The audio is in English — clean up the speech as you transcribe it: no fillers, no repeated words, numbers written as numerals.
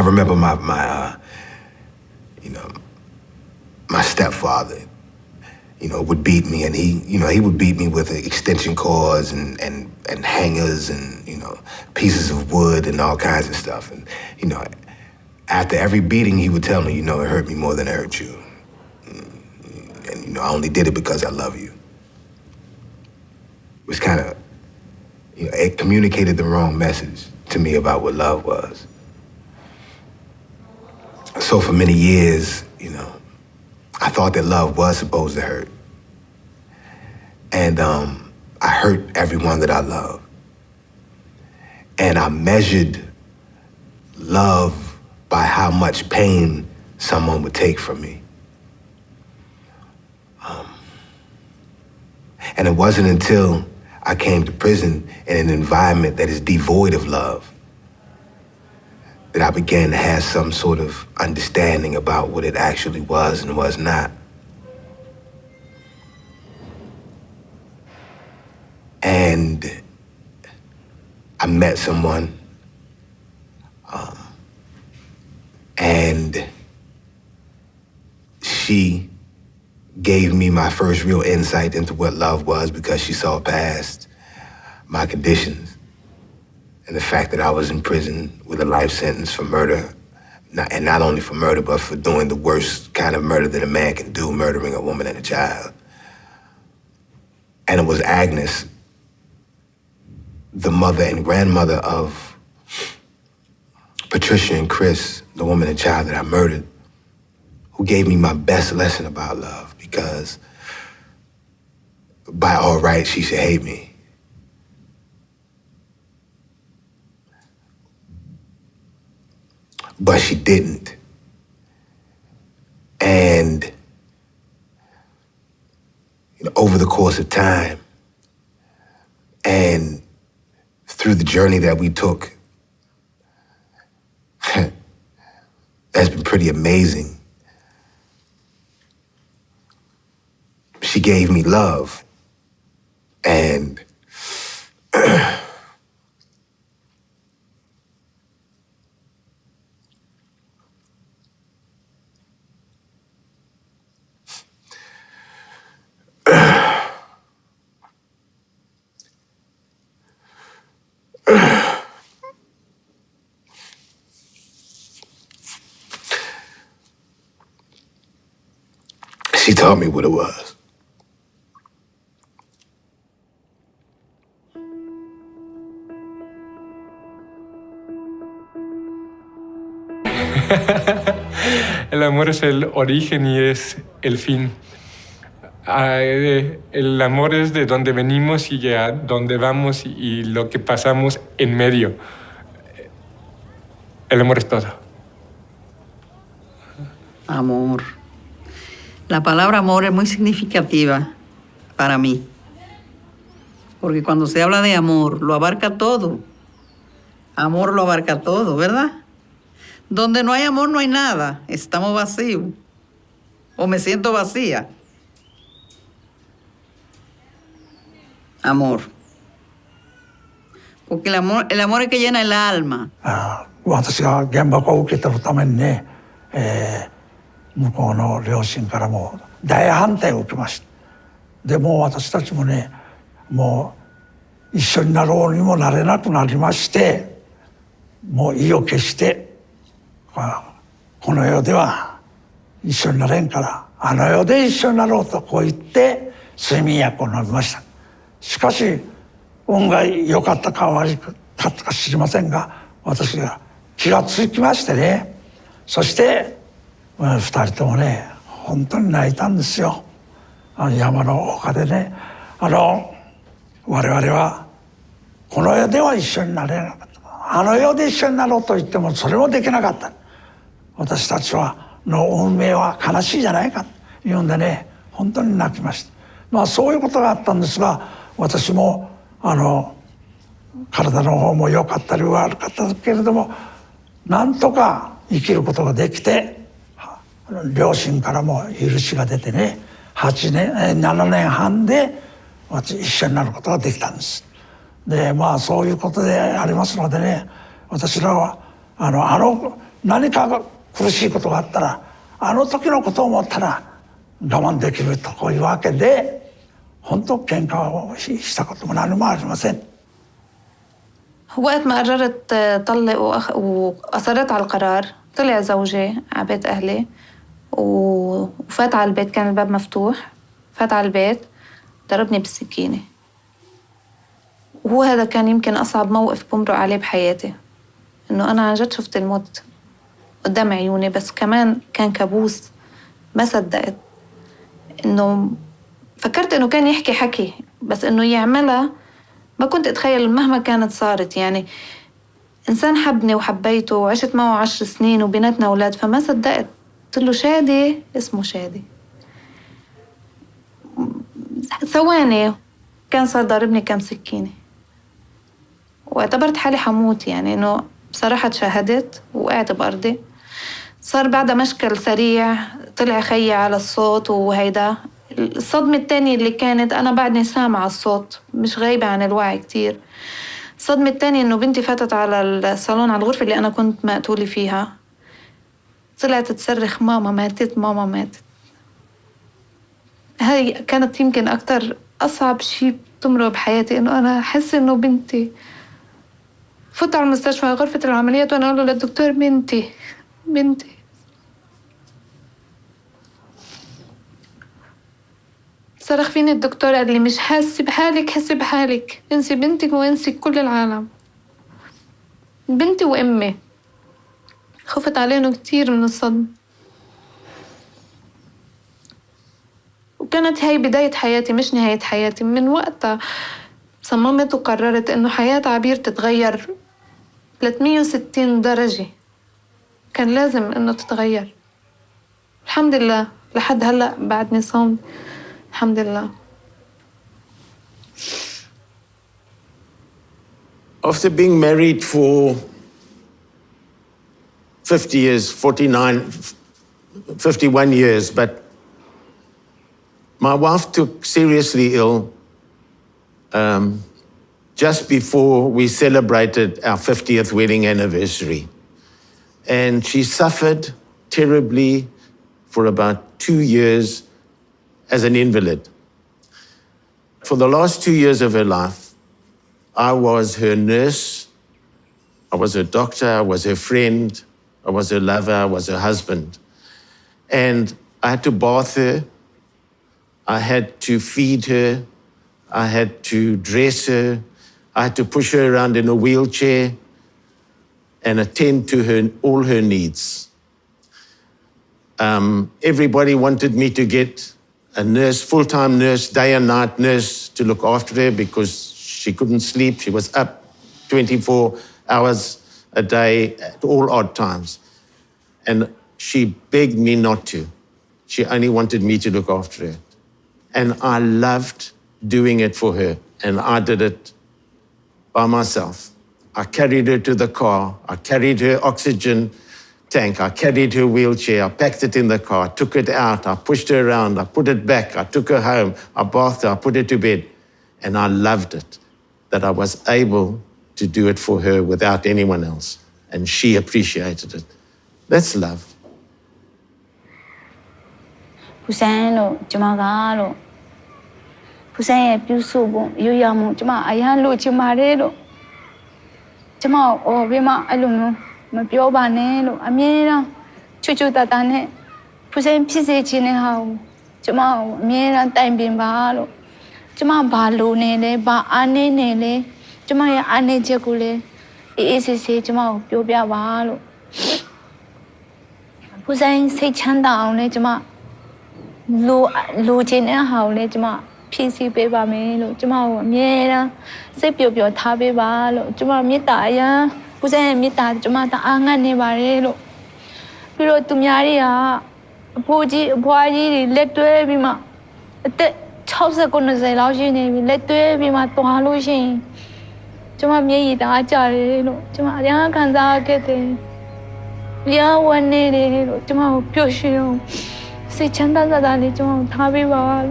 I remember my my stepfather, would beat me, and he would beat me with extension cords and hangers and, pieces of wood and all kinds of stuff. And, after every beating, he would tell me, it hurt me more than it hurt you. And, I only did it because I love you. It was kind of, it communicated the wrong message to me about what love was. So for many years, I thought that love was supposed to hurt. And I hurt everyone that I love. And I measured love by how much pain someone would take from me. And it wasn't until I came to prison in an environment that is devoid of love that I began to have some sort of understanding about what it actually was and was not. And I met someone, and she gave me my first real insight into what love was, because she saw past my conditions and the fact that I was in prison with a life sentence for murder, and not only for murder, but for doing the worst kind of murder that a man can do, murdering a woman and a child. And it was Agnes, the mother and grandmother of Patricia and Chris, the woman and child that I murdered, who gave me my best lesson about love, because by all rights, she should hate me. But she didn't. And over the course of time and through the journey that we took, that's been pretty amazing. She gave me love, and she taught me what it was. El amor es el origen y es el fin. El amor es de donde venimos y a donde vamos y lo que pasamos en medio. El amor es todo. Amor. La palabra amor es muy significativa para mí. Porque cuando se habla de amor, lo abarca todo. Amor lo abarca todo, ¿verdad? Donde no hay amor no hay nada. Estamos vacíos. O me siento vacía. Amor. Porque el amor es que llena el alma. 私が原爆を受け取るためにね、向こうの両親からも大反対を受けました。でもう私たちもね、もう一緒になろうにもなれなくなりまして、もう意を決して、この世では一緒になれんからあの世で一緒になろうとこう言って睡眠薬を飲みました。しかし運が良かったか悪かったか知りませんが、私が気がつきましてね、そして2人ともね本当に泣いたんですよ。山の丘でね、我々はこの世では一緒になれなかった、あの世で一緒になろうと言ってもそれもできなかった、私たちの運命は悲しいじゃないかというんでね、本当に泣きました。そういうことがあったんですが、私も体の方も良かったり悪かったけれども、なんとか生きることができて、両親からも許しが出てね、7年半で一緒になることができたんです。でそういうことでありますのでね、私らは何かが苦しいことがあったらあの時のことを思ったら我慢できるとこういうわけで本当喧嘩をしたことも何もありません。 وقت ما قررت طلق وأصرت على القرار طلع زوجي على بيت أهلي وفات على البيت، كان الباب مفتوح، فات على البيت ضربني بالسكينة. وهو هذا كان يمكن أصعب موقف بمرق عليه بحياتي، إنه أنا عن جد شفت الموت قدام عيوني، بس كمان كان كابوس. ما صدقت إنه فكرت إنه كان يحكي حكي، بس إنه يعملها ما كنت أتخيل مهما كانت صارت. يعني إنسان حبني وحبيته وعشت معه 10 سنين وبيناتنا أولاد، فما صدقت. قلت له شادي، اسمه شادي. ثواني كان صار ضاربني كم سكينة واعتبرت حالي حموت. يعني إنه بصراحة تشاهدت وقعت بأرضي. صار بعدها مشكل سريع، طلع خيي على الصوت، وهيدا الصدمة التانية اللي كانت أنا بعدني سامعة الصوت، مش غايبة عن الوعي كتير. الصدمة التانية إنه بنتي فاتت على الصالون، على الغرفة اللي أنا كنت مقتولة فيها، طلعت تصرخ ماما ماتت، ماما ماتت. هاي كانت يمكن أكتر أصعب شيء بتمر بحياتي، إنه أنا أحس إنه بنتي. فوت على المستشفى غرفة العمليات وأنا أقول له للدكتور بنتي بنتي. صرخ فيني الدكتور، قال لي مش حاسة بحالك، حسي بحالك، انسي بنتك وانسي كل العالم. بنتي وأمي. خفت عليهم كتير من الصدمة. وكانت هاي بداية حياتي مش نهاية حياتي. من وقتها صممت وقررت إنه حياة عبير تتغير 360 درجة. كان لازم إنه تتغير. الحمد لله لحد هلأ بعدني صامت، الحمد لله. After being married for 50 years, 51 years, but my wife took seriously ill just before we celebrated our 50th wedding anniversary. And she suffered terribly for about 2 years as an invalid. For the last 2 years of her life, I was her nurse, I was her doctor, I was her friend, I was her lover, I was her husband. And I had to bath her, I had to feed her, I had to dress her, I had to push her around in a wheelchair and attend to all her needs. Everybody wanted me to get a nurse, full-time nurse, day and night nurse to look after her because she couldn't sleep. She was up 24 hours a day at all odd times. And she begged me not to. She only wanted me to look after her. And I loved doing it for her. And I did it by myself. I carried her to the car. I carried her oxygen tank. I carried her wheelchair. I packed it in the car, took it out. I pushed her around. I put it back. I took her home. I bathed her. I put her to bed. And I loved it, that I was able to do it for her without anyone else. And she appreciated it. That's love. Pusano, Jamagalo. Pusay, Pusubo, Yuyamu, Jama, Ayalo, Jamarelo. Jama, or Rima Aluno, Mapio Banelo, Amira, Chuchu Tatane, Pusay Pisage in a house. Jama, Mira, Time Bimbalo. Jama Balu Nele, Ba Ane Nele, Jama Ane Jacule, Easy Jama, Yobia Valo. Pusay say Chanda, Jama. Lu trên á hầu lên chứ mà PC bé bà mẹ lo chứ mà mẹ đó xếp biểu thà bé bà lo chứ mà mẹ tại á bố sẽ mẹ tại chứ mà ta ăn ăn này bà đấy lo bây giờ tụi nhà đi à bố gì thì lết tuổi bị mà tết cháu sẽ còn nói lao gì này lết tuổi bị mà toa luôn gì chứ mà mẹ gì ta trả đấy lo chứ mà nhà khán giả cái thế nhà quan này đấy lo chứ mà biểu gì lo. Se chanda da dali chong thabi ba